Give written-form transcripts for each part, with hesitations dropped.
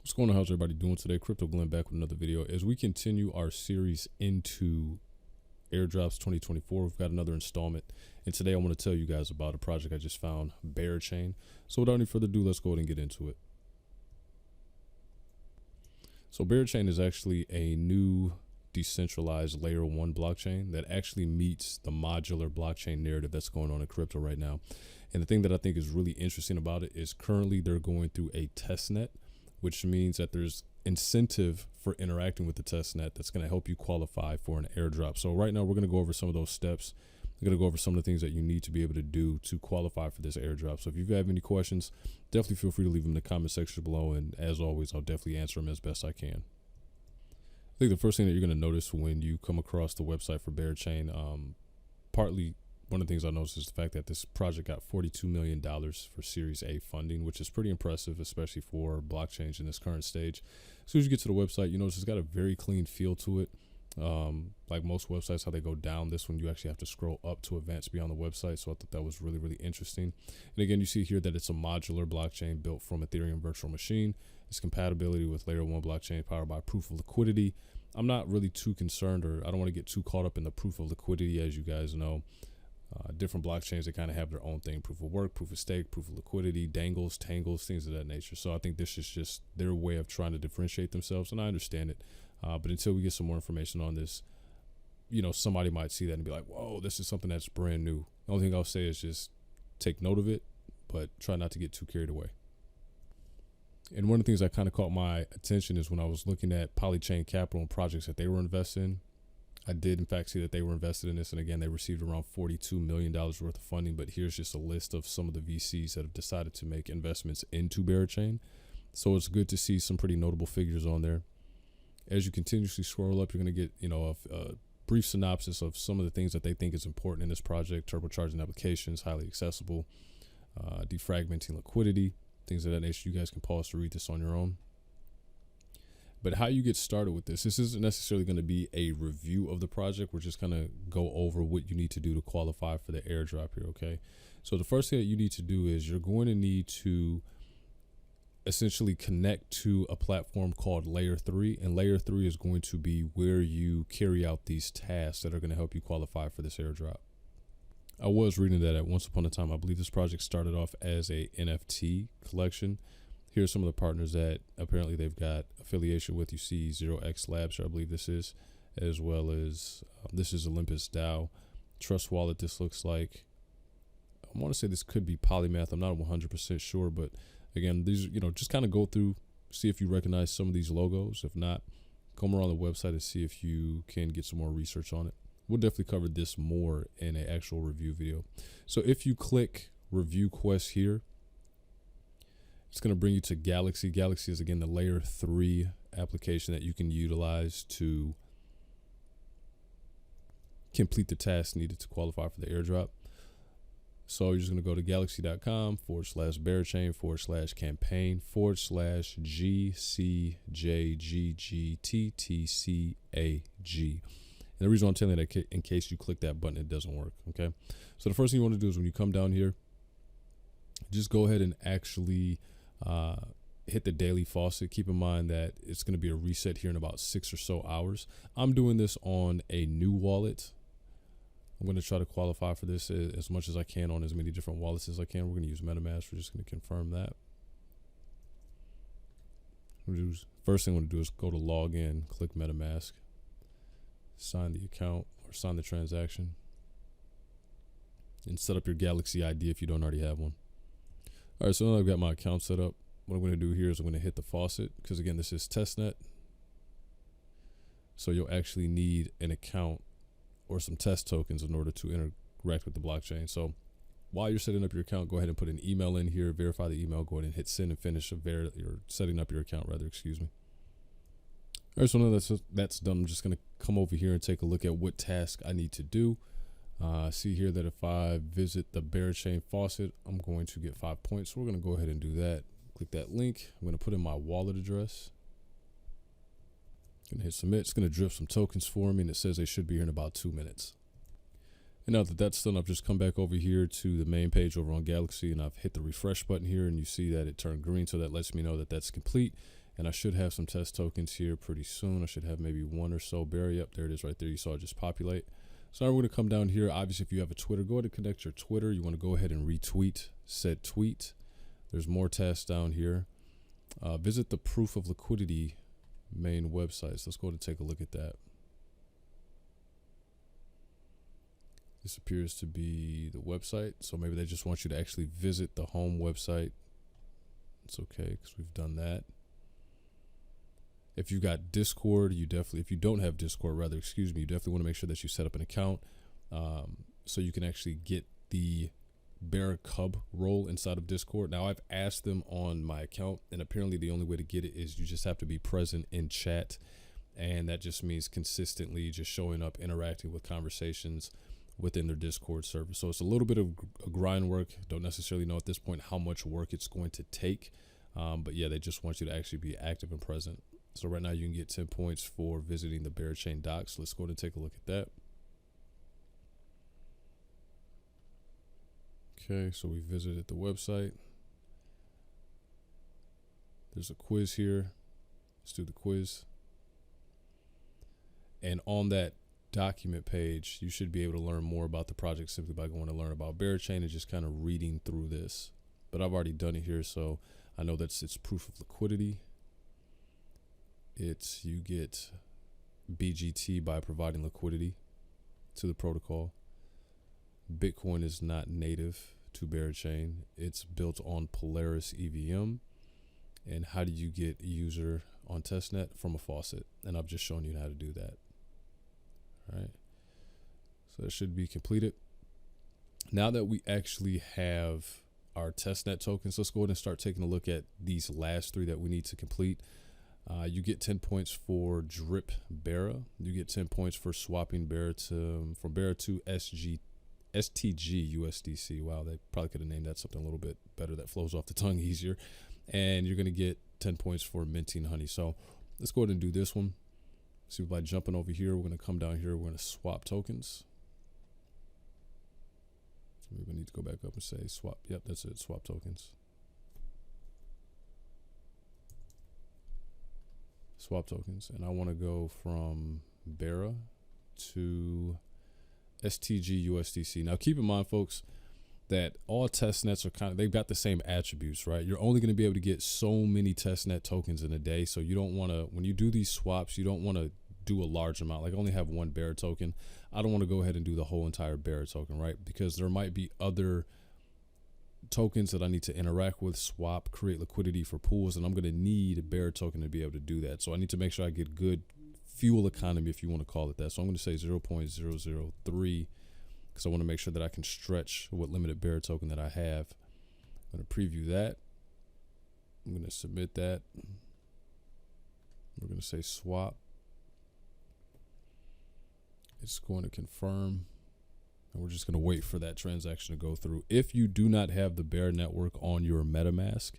What's going on? How's everybody doing today? Crypto Glenn back with another video. As we continue our series into airdrops 2024, we've got another installment. And today I want to tell you guys about a project I just found, Berachain. So without any further ado, let's go ahead and get into it. So Berachain is actually a new decentralized layer 1 blockchain that actually meets the modular blockchain narrative that's going on in crypto right now. And the thing that I think is really interesting about it is currently they're going through a test net, which means that there's incentive for interacting with the test net that's going to help you qualify for an airdrop. So right now we're going to go over some of those steps. We're going to go over some of the things that you need to be able to do to qualify for this airdrop. So if you have any questions, definitely feel free to leave them in the comment section below. And as always, I'll definitely answer them as best I can. I think the first thing that you're going to notice when you come across the website for Berachain, partly one of the things I noticed is the fact that this project got $42 million for Series A funding, which is pretty impressive, especially for blockchains in this current stage. As soon as you get to the website, you notice it's got a very clean feel to it. Like most websites, how they go down, this one you actually have to scroll up to advance beyond the website. So I thought that was really, really interesting. And again, you see here that it's a modular blockchain built from Ethereum virtual machine. It's compatibility with layer 1 blockchain powered by proof of liquidity. I'm not really too concerned, or I don't want to get too caught up in the proof of liquidity. As you guys know, different blockchains, they kind of have their own thing: proof of work, proof of stake, proof of liquidity, dangles, tangles, things of that nature. So I think this is just their way of trying to differentiate themselves, and I understand it. But until we get some more information on this, you know, somebody might see that and be like, whoa, this is something that's brand new. The only thing I'll say is just take note of it, but try not to get too carried away. And one of the things that kind of caught my attention is when I was looking at Polychain Capital and projects that they were invested in. I did, in fact, see that they were invested in this. And again, they received around $42 million worth of funding. But here's just a list of some of the VCs that have decided to make investments into Berachain. So it's good to see some pretty notable figures on there. As you continuously scroll up, you're going to get, you know, a brief synopsis of some of the things that they think is important in this project: turbocharging applications, highly accessible, defragmenting liquidity, things of that nature. You guys can pause to read this on your own. But how you get started with this isn't necessarily going to be a review of the project. We're just going to go over what you need to do to qualify for the airdrop here, okay? So the first thing that you need to do is you're going to need to essentially connect to a platform called Layer 3. And Layer 3 is going to be where you carry out these tasks that are going to help you qualify for this airdrop. I was reading that at once upon a time, I believe this project started off as a NFT collection. Here's some of the partners that apparently they've got affiliation with. You see 0x Labs, I believe this is, as well as this is Olympus DAO. Trust Wallet, this looks like. I want to say this could be Polymath. I'm not 100% sure, but again, these, you know, just kind of go through, see if you recognize some of these logos. If not, come around the website and see if you can get some more research on it. We'll definitely cover this more in an actual review video. So if you click Review Quest here, it's going to bring you to Galaxy. Galaxy is, again, the Layer 3 application that you can utilize to complete the tasks needed to qualify for the airdrop. So you're just going to go to galaxy.com/Berachain/campaign/GCJGGTTCAG. And the reason I'm telling you that, in case you click that button, it doesn't work, okay? So the first thing you want to do is when you come down here, just go ahead and actually hit the daily faucet. Keep in mind that it's going to be a reset here in about 6 or so hours. I'm doing this on a new wallet. I'm going to try to qualify for this as much as I can on as many different wallets as I can. We're going to use MetaMask. We're just going to confirm that. First thing I'm going to do is go to login, click MetaMask, sign the account or sign the transaction, and set up your Galaxy ID if you don't already have one. All right, so now I've got my account set up. What I'm going to do here is I'm going to hit the faucet because, again, this is testnet. So you'll actually need an account or some test tokens in order to interact with the blockchain. So while you're setting up your account, go ahead and put an email in here, verify the email, go ahead and hit send and finish or setting up your account, rather, excuse me. All right, so now that's done. I'm just going to come over here and take a look at what task I need to do. See here that if I visit the Berachain faucet, I'm going to get 5 points. So we're going to go ahead and do that. Click that link. I'm going to put in my wallet address. Going to hit submit. It's going to drip some tokens for me, and it says they should be here in about 2 minutes. And now that that's done, I've just come back over here to the main page over on Galaxy, and I've hit the refresh button here, and you see that it turned green, so that lets me know that that's complete. And I should have some test tokens here pretty soon. I should have maybe one or so. Barry, up there it is right there. You saw it just populate. So now we're going to come down here. Obviously, if you have a Twitter, go ahead and connect your Twitter. You want to go ahead and retweet said tweet. There's more tasks down here. Visit the proof of liquidity main websites. Let's go ahead and take a look at that. This appears to be the website. So maybe they just want you to actually visit the home website. It's okay because we've done that. If you've got Discord, if you don't have Discord, you definitely want to make sure that you set up an account so you can actually get the Bear Cub role inside of Discord. Now, I've asked them on my account, and apparently the only way to get it is you just have to be present in chat, and that just means consistently just showing up, interacting with conversations within their Discord server. So it's a little bit of a grind work. Don't necessarily know at this point how much work it's going to take, but yeah, they just want you to actually be active and present. So right now you can get 10 points for visiting the Berachain docs. Let's go ahead and take a look at that. Okay, so we visited the website. There's a quiz here. Let's do the quiz. And on that document page, you should be able to learn more about the project simply by going to learn about Berachain and just kind of reading through this. But I've already done it here, so I know that it's proof of liquidity. You get BGT by providing liquidity to the protocol. Bitcoin is not native to Berachain. It's built on Polaris EVM. And how do you get a user on testnet? From a faucet. And I've just shown you how to do that. All right. So that should be completed. Now that we actually have our testnet tokens, let's go ahead and start taking a look at these last three that we need to complete. You get 10 points for drip Bera. You get 10 points for swapping Bera from Bera to STG USDC. Wow, they probably could have named that something a little bit better that flows off the tongue easier. And you're going to get 10 points for minting honey. So let's go ahead and do this one. See, by jumping over here, we're going to come down here. We're going to swap tokens. We're going to need to go back up and say swap. Yep, that's it. Swap tokens. Swap tokens. And I want to go from Bera to STG USDC. Now, keep in mind, folks, that all testnets are they've got the same attributes, right? You're only going to be able to get so many testnet tokens in a day. So you don't want to, when you do these swaps, you don't want to do a large amount, like only have one Bera token. I don't want to go ahead and do the whole entire Bera token, right? Because there might be other tokens that I need to interact with, swap, create liquidity for pools, and I'm going to need a Bera token to be able to do that. So I need to make sure I get good fuel economy, if you want to call it that. So I'm going to say 0.003 because I want to make sure that I can stretch what limited Bera token that I have. I'm going to preview that. I'm going to submit that. We're going to say swap. It's going to confirm. And we're just going to wait for that transaction to go through. If you do not have the Bear network on your MetaMask,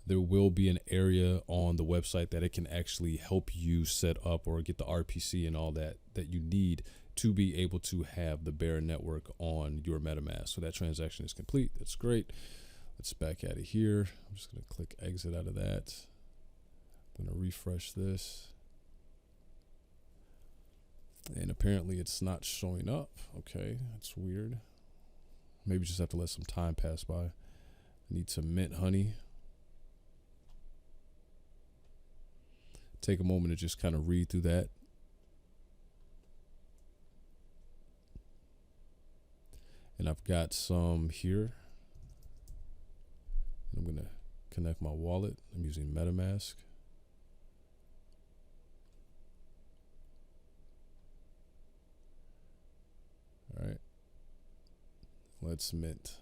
there will be an area on the website that it can actually help you set up or get the RPC and all that you need to be able to have the Bear network on your MetaMask. So that transaction is complete. That's great. Let's back out of here. I'm just going to click exit out of that. I'm going to refresh this. And apparently it's not showing up. Okay, that's weird. Maybe just have to let some time pass by. I need some mint honey. Take a moment to just kind of read through that. And I've got some here. I'm going to connect my wallet. I'm using MetaMask. All right. Let's mint.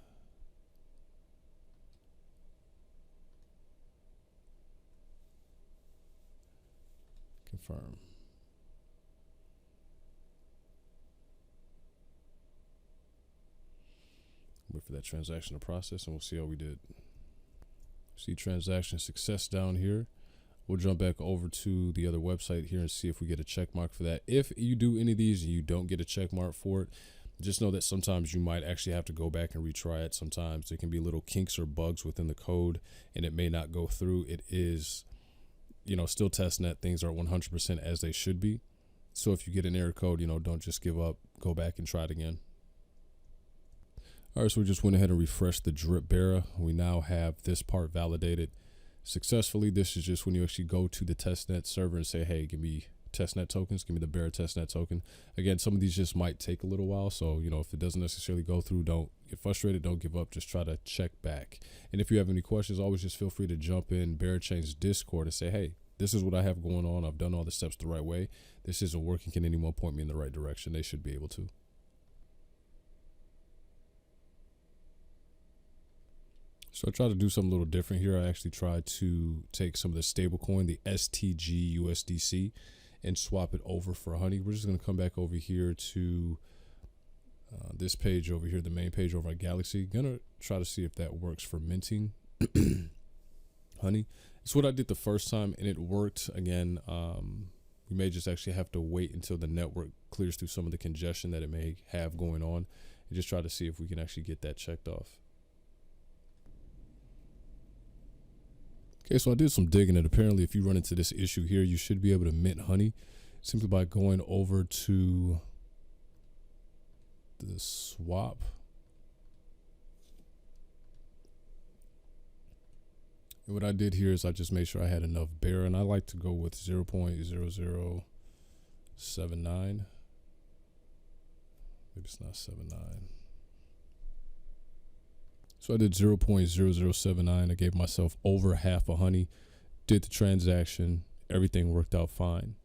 Confirm. Wait for that transaction to process and we'll see how we did. See transaction success down here. We'll jump back over to the other website here and see if we get a check mark for that. If you do any of these and you don't get a check mark for it, just know that sometimes you might actually have to go back and retry it. Sometimes there can be little kinks or bugs within the code and it may not go through. It is, still testnet, things are 100% as they should be. So if you get an error code, don't just give up, go back and try it again. All right, so we just went ahead and refreshed the drip Bera. We now have this part validated successfully. This is just when you actually go to the testnet server and say, hey, give me testnet tokens, give me the Bera testnet token. Again, some of these just might take a little while. So, if it doesn't necessarily go through, don't get frustrated, don't give up, just try to check back. And if you have any questions, always just feel free to jump in Berachain's Discord and say, hey, this is what I have going on. I've done all the steps the right way. This isn't working. Can anyone point me in the right direction? They should be able to. So I tried to do something a little different here. I actually tried to take some of the stable coin, the STG USDC, and swap it over for honey. We're just going to come back over here to this page over here, the main page over at Galaxy. Gonna try to see if that works for minting honey. It's what I did the first time, and it worked. Again, we may just actually have to wait until the network clears through some of the congestion that it may have going on, and just try to see if we can actually get that checked off. Okay, so I did some digging, and apparently if you run into this issue here, you should be able to mint honey simply by going over to the swap. And what I did here is I just made sure I had enough Bera, and I like to go with 0.0079. Maybe it's not 79. So I did 0.0079. I gave myself over half a honey, did the transaction, everything worked out fine.